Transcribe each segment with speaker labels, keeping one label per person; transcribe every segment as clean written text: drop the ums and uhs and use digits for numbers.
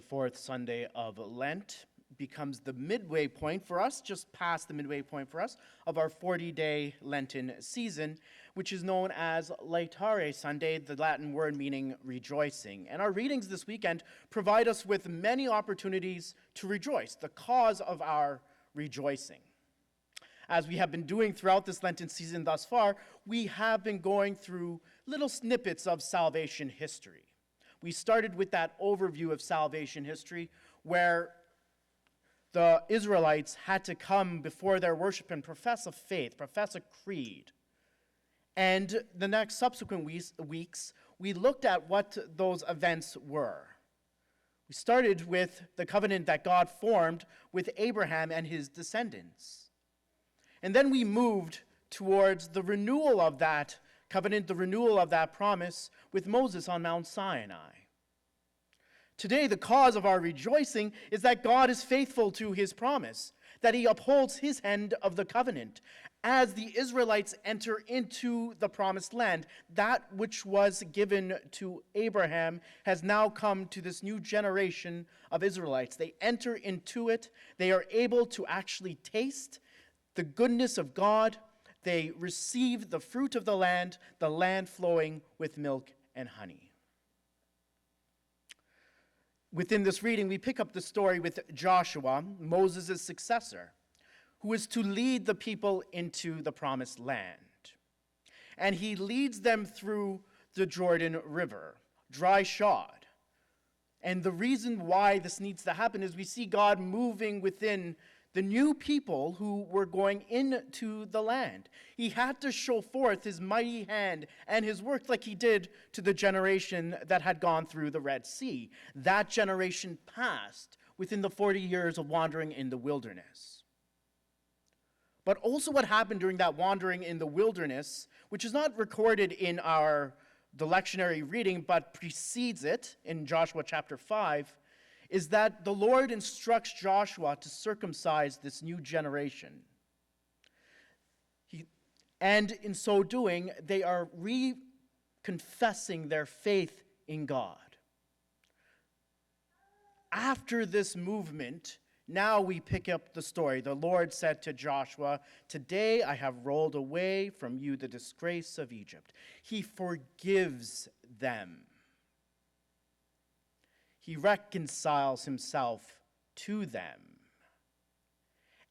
Speaker 1: fourth Sunday of Lent becomes the midway point for us, just past the midway point for us, of our 40-day Lenten season, which is known as Laetare Sunday, the Latin word meaning rejoicing. And our readings this weekend provide us with many opportunities to rejoice, the cause of our rejoicing. As we have been doing throughout this Lenten season thus far, we have been going through little snippets of salvation history. We started with that overview of salvation history where the Israelites had to come before their worship and profess a faith, profess a creed. And the next subsequent weeks, we looked at what those events were. We started with the covenant that God formed with Abraham and his descendants. And then we moved towards the renewal of that covenant, the renewal of that promise with Moses on Mount Sinai. Today, the cause of our rejoicing is that God is faithful to his promise, that he upholds his end of the covenant. As the Israelites enter into the promised land, that which was given to Abraham has now come to this new generation of Israelites. They enter into it. They are able to actually taste the goodness of God. They receive the fruit of the land flowing with milk and honey. Within this reading, we pick up the story with Joshua, Moses' successor, who is to lead the people into the promised land. And he leads them through the Jordan River, dry shod. And the reason why this needs to happen is we see God moving within the new people who were going into the land. He had to show forth his mighty hand and his work like he did to the generation that had gone through the Red Sea. That generation passed within the 40 years of wandering in the wilderness. But also what happened during that wandering in the wilderness, which is not recorded in the lectionary reading, but precedes it in Joshua chapter 5, is that the Lord instructs Joshua to circumcise this new generation. And in so doing, they are reconfessing their faith in God. After this movement, now we pick up the story. The Lord said to Joshua, "Today I have rolled away from you the disgrace of Egypt." He forgives them. He reconciles himself to them.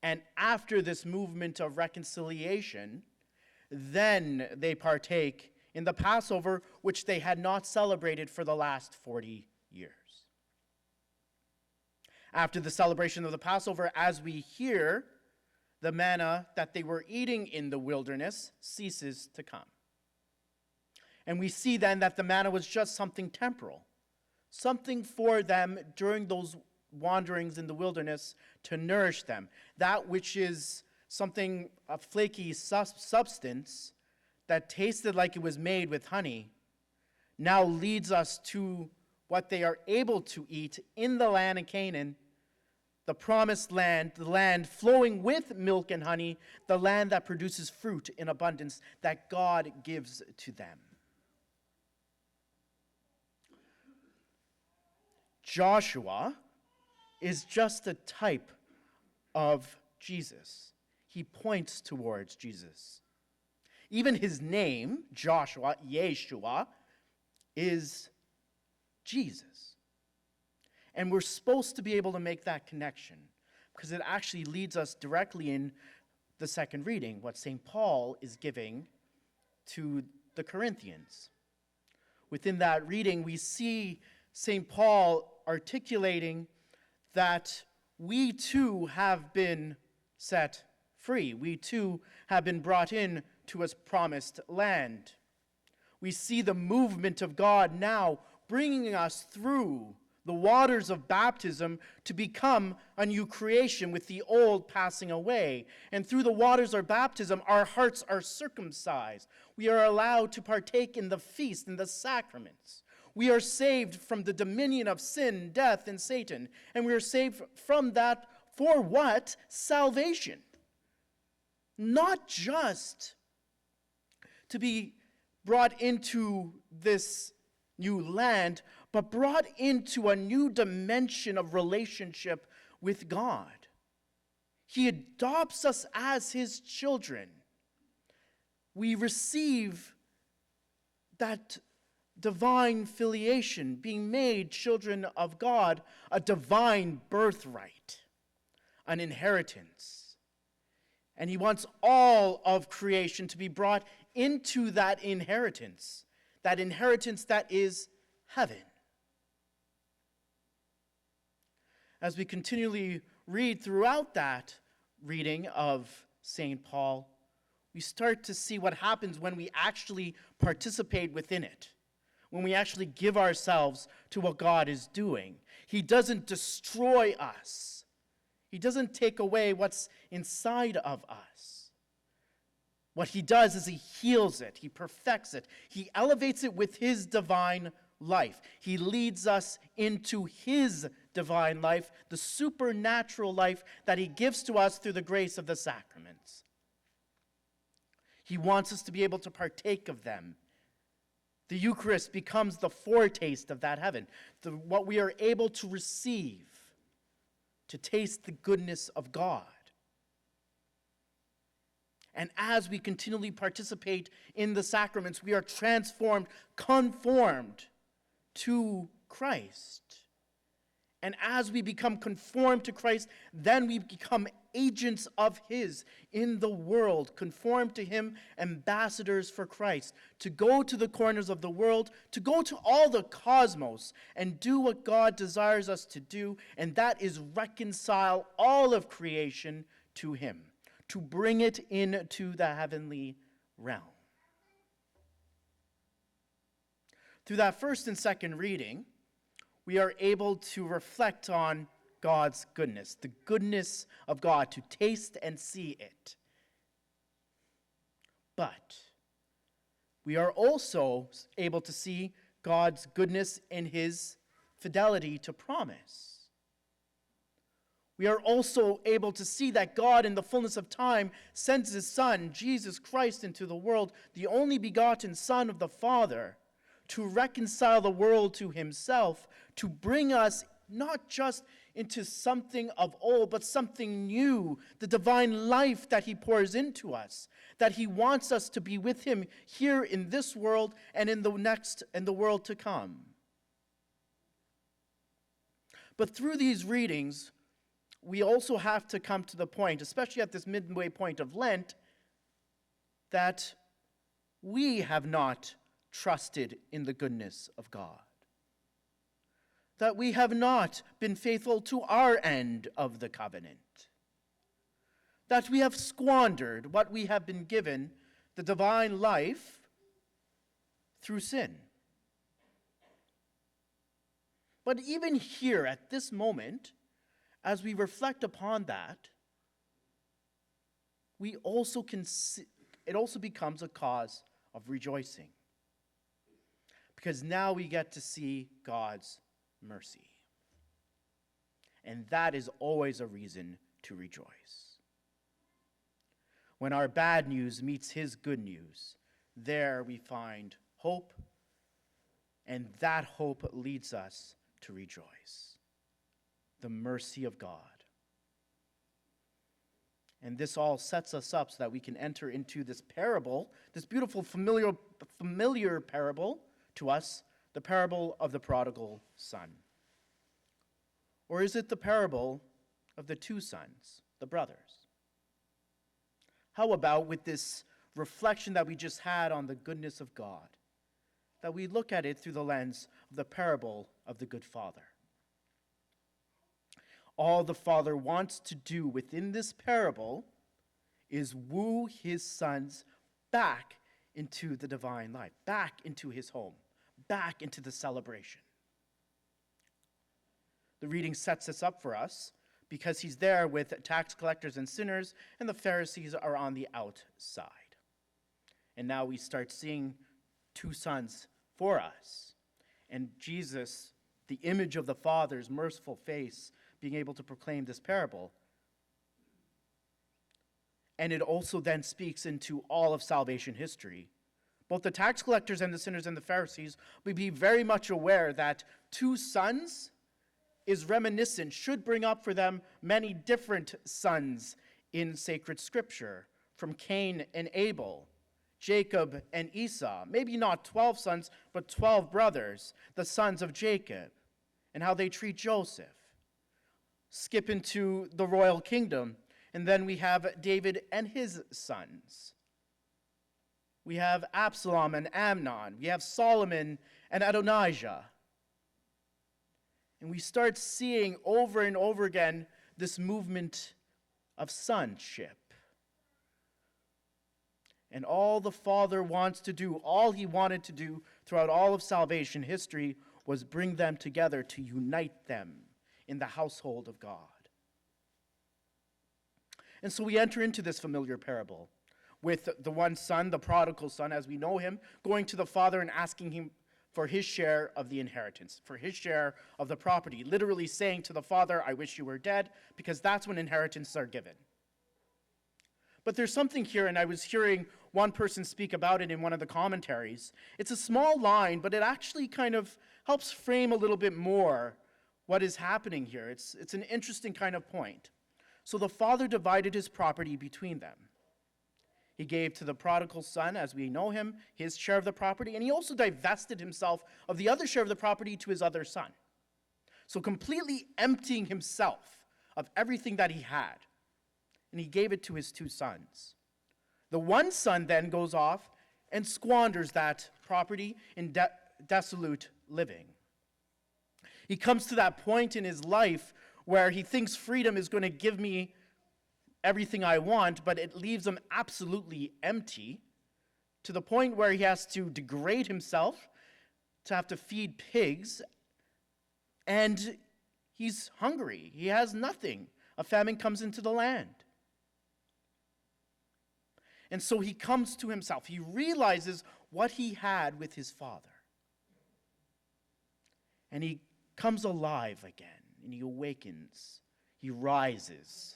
Speaker 1: And after this movement of reconciliation, then they partake in the Passover, which they had not celebrated for the last 40 years. After the celebration of the Passover, as we hear, the manna that they were eating in the wilderness ceases to come. And we see then that the manna was just something temporal, something for them during those wanderings in the wilderness to nourish them. That which is something, a flaky substance that tasted like it was made with honey, now leads us to what they are able to eat in the land of Canaan, the promised land, the land flowing with milk and honey, the land that produces fruit in abundance that God gives to them. Joshua is just a type of Jesus. He points towards Jesus. Even his name, Joshua, Yeshua, is Jesus. And we're supposed to be able to make that connection because it actually leads us directly in the second reading, what St. Paul is giving to the Corinthians. Within that reading, we see St. Paul articulating that we too have been set free. We too have been brought in to his promised land. We see the movement of God now bringing us through the waters of baptism to become a new creation with the old passing away. And through the waters of baptism, our hearts are circumcised. We are allowed to partake in the feast and the sacraments. We are saved from the dominion of sin, death, and Satan. And we are saved from that for what? Salvation. Not just to be brought into this new land, but brought into a new dimension of relationship with God. He adopts us as his children. We receive that divine filiation, being made children of God, a divine birthright, an inheritance. And he wants all of creation to be brought into that inheritance that is heaven. As we continually read throughout that reading of St. Paul, we start to see what happens when we actually participate within it, when we actually give ourselves to what God is doing. He doesn't destroy us. He doesn't take away what's inside of us. What he does is he heals it, he perfects it, he elevates it with his divine life. He leads us into his divine life, the supernatural life that he gives to us through the grace of the sacraments. He wants us to be able to partake of them. The Eucharist becomes the foretaste of that heaven, what we are able to receive, to taste the goodness of God. And as we continually participate in the sacraments, we are transformed, conformed to Christ. And as we become conformed to Christ, then we become agents of his in the world, conformed to him, ambassadors for Christ, to go to the corners of the world, to go to all the cosmos and do what God desires us to do, and that is reconcile all of creation to him, to bring it into the heavenly realm. Through that first and second reading, we are able to reflect on God's goodness, the goodness of God, to taste and see it. But we are also able to see God's goodness in his fidelity to promise. We are also able to see that God, in the fullness of time, sends his Son, Jesus Christ, into the world, the only begotten Son of the Father, to reconcile the world to himself, to bring us not just into something of old, but something new, the divine life that he pours into us, that he wants us to be with him here in this world and in the next and the world to come. But through these readings, we also have to come to the point, especially at this midway point of Lent, that we have not trusted in the goodness of God. That we have not been faithful to our end of the covenant. That we have squandered what we have been given, the divine life, through sin. But even here, at this moment, as we reflect upon that, we also it also becomes a cause of rejoicing. Because now we get to see God's mercy. And that is always a reason to rejoice. When our bad news meets his good news, there we find hope, and that hope leads us to rejoice. The mercy of God. And this all sets us up so that we can enter into this parable, this beautiful familiar parable to us, the parable of the prodigal son. Or is it the parable of the two sons, the brothers? How about with this reflection that we just had on the goodness of God, that we look at it through the lens of the parable of the good father? All the father wants to do within this parable is woo his sons back into the divine life, back into his home, back into the celebration. The reading sets this up for us because he's there with tax collectors and sinners, and the Pharisees are on the outside. And now we start seeing two sons for us. And Jesus, the image of the Father's merciful face, being able to proclaim this parable. And it also then speaks into all of salvation history, both the tax collectors and the sinners and the Pharisees would be very much aware that 2 sons is reminiscent, should bring up for them many different sons in sacred scripture, from Cain and Abel, Jacob and Esau. Maybe not 12 sons, but 12 brothers, the sons of Jacob, and how they treat Joseph. Skip into the royal kingdom, and then we have David and his sons. We have Absalom and Amnon. We have Solomon and Adonijah. And we start seeing over and over again this movement of sonship. And all the Father wants to do, all he wanted to do throughout all of salvation history, was bring them together to unite them in the household of God. And so we enter into this familiar parable with the one son, the prodigal son, as we know him, going to the father and asking him for his share of the inheritance, for his share of the property, literally saying to the father, I wish you were dead, because that's when inheritances are given. But there's something here, and I was hearing one person speak about it in one of the commentaries. It's a small line, but it actually kind of helps frame a little bit more what is happening here. It's an interesting kind of point. So the father divided his property between them. He gave to the prodigal son, as we know him, his share of the property, and he also divested himself of the other share of the property to his other son. So completely emptying himself of everything that he had. And he gave it to his 2 sons. The one son then goes off and squanders that property in desolate living. He comes to that point in his life where he thinks freedom is going to give me everything I want, but it leaves him absolutely empty, to the point where he has to degrade himself to have to feed pigs, and he's hungry. He has nothing. A famine comes into the land. And so he comes to himself. He realizes what he had with his father. And he comes alive again, and he awakens. He rises.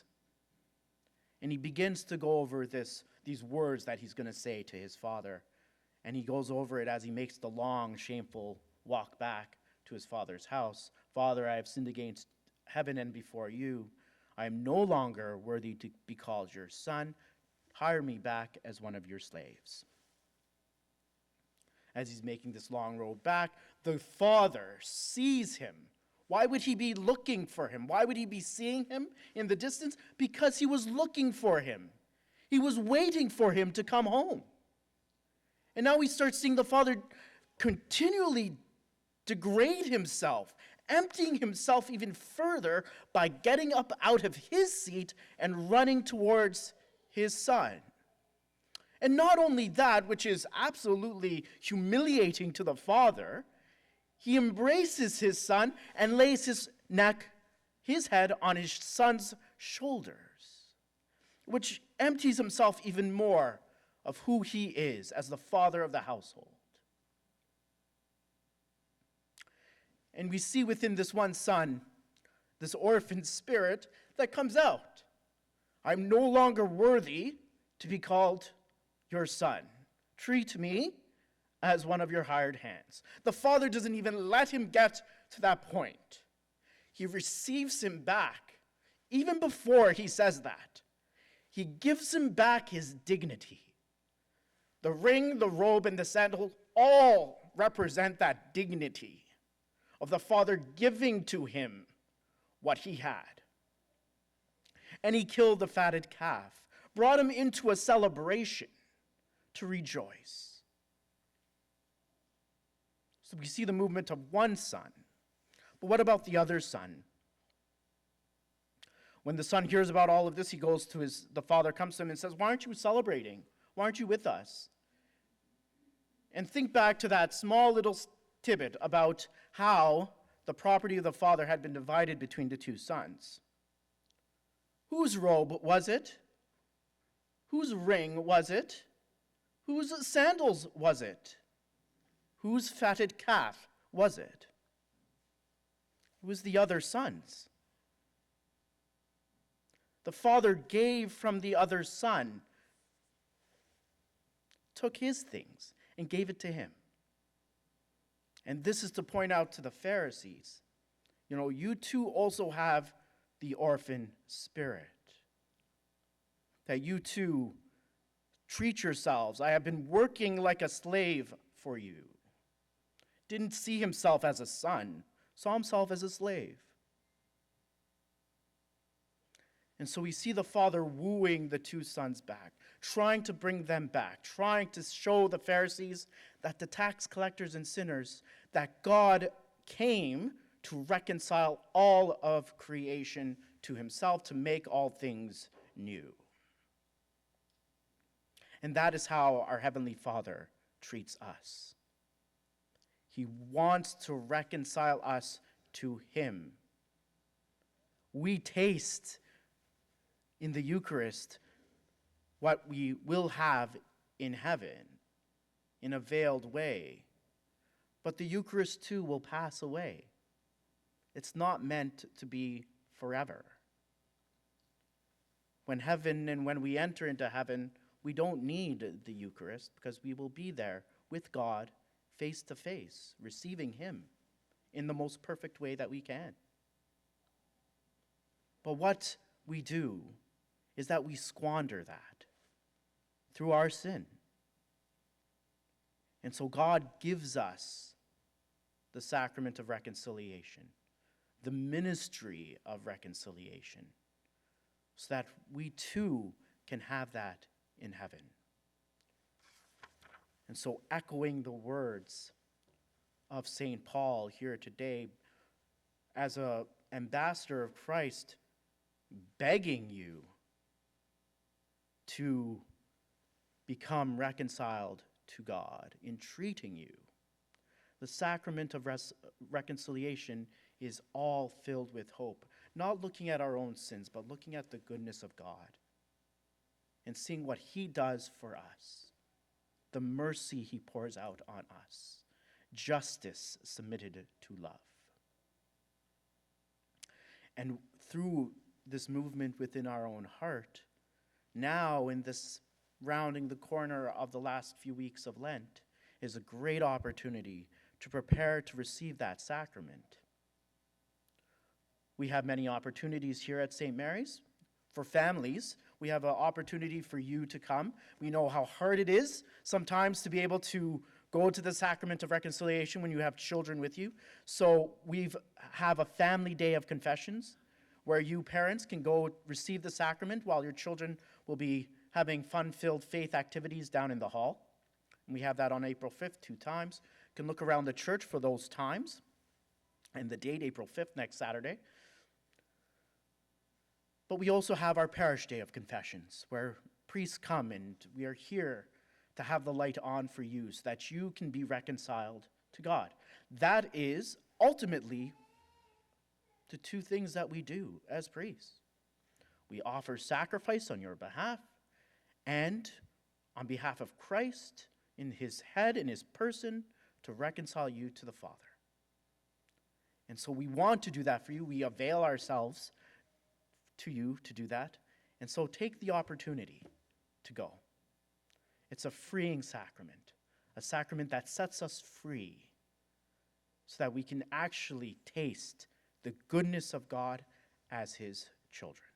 Speaker 1: And he begins to go over these words that he's going to say to his father. And he goes over it as he makes the long, shameful walk back to his father's house. Father, I have sinned against heaven and before you. I am no longer worthy to be called your son. Hire me back as one of your slaves. As he's making this long road back, the father sees him. Why would he be looking for him? Why would he be seeing him in the distance? Because he was looking for him. He was waiting for him to come home. And now we start seeing the father continually degrade himself, emptying himself even further by getting up out of his seat and running towards his son. And not only that, which is absolutely humiliating to the father, he embraces his son and lays his head on his son's shoulders, which empties himself even more of who he is as the father of the household. And we see within this one son, this orphan spirit that comes out. I'm no longer worthy to be called your son. Treat me as one of your hired hands. The father doesn't even let him get to that point. He receives him back. Even before he says that, he gives him back his dignity. The ring, the robe, and the sandal all represent that dignity of the father giving to him what he had. And he killed the fatted calf, brought him into a celebration to rejoice. So we see the movement of one son. But what about the other son? When the son hears about all of this, he goes to the father comes to him and says, why aren't you celebrating? Why aren't you with us? And think back to that small little tidbit about how the property of the father had been divided between the 2 sons. Whose robe was it? Whose ring was it? Whose sandals was it? Whose fatted calf was it? It was the other son's. The father gave from the other son, took his things, and gave it to him. And this is to point out to the Pharisees, you too also have the orphan spirit. That you too treat yourselves. I have been working like a slave for you. Didn't see himself as a son, saw himself as a slave. And so we see the father wooing the two sons back, trying to bring them back, trying to show the Pharisees that the tax collectors and sinners, that God came to reconcile all of creation to himself, to make all things new. And that is how our Heavenly Father treats us. He wants to reconcile us to him. We taste in the Eucharist what we will have in heaven in a veiled way. But the Eucharist too will pass away. It's not meant to be forever. When we enter into heaven, we don't need the Eucharist because we will be there with God face to face, receiving him in the most perfect way that we can. But what we do is that we squander that through our sin. And so God gives us the sacrament of reconciliation, the ministry of reconciliation, so that we too can have that in heaven. And so, echoing the words of St. Paul here today, as an ambassador of Christ, begging you to become reconciled to God, entreating you. The sacrament of reconciliation is all filled with hope, not looking at our own sins, but looking at the goodness of God and seeing what he does for us, the mercy he pours out on us, justice submitted to love. And through this movement within our own heart, now in this rounding the corner of the last few weeks of Lent, is a great opportunity to prepare to receive that sacrament. We have many opportunities here at St. Mary's. For families, we have an opportunity for you to come. We know how hard it is sometimes to be able to go to the sacrament of reconciliation when you have children with you. So we have a family day of confessions where you parents can go receive the sacrament while your children will be having fun-filled faith activities down in the hall. And we have that on April 5th 2 times. You can look around the church for those times and the date, April 5th, next Saturday. But we also have our parish day of confessions, where priests come and we are here to have the light on for you so that you can be reconciled to God. That is ultimately the two things that we do as priests. We offer sacrifice on your behalf and on behalf of Christ in his head, in his person, to reconcile you to the Father. And so we want to do that for you. We avail ourselves to you to do that. And so take the opportunity to go. It's a freeing sacrament, a sacrament that sets us free so that we can actually taste the goodness of God as his children.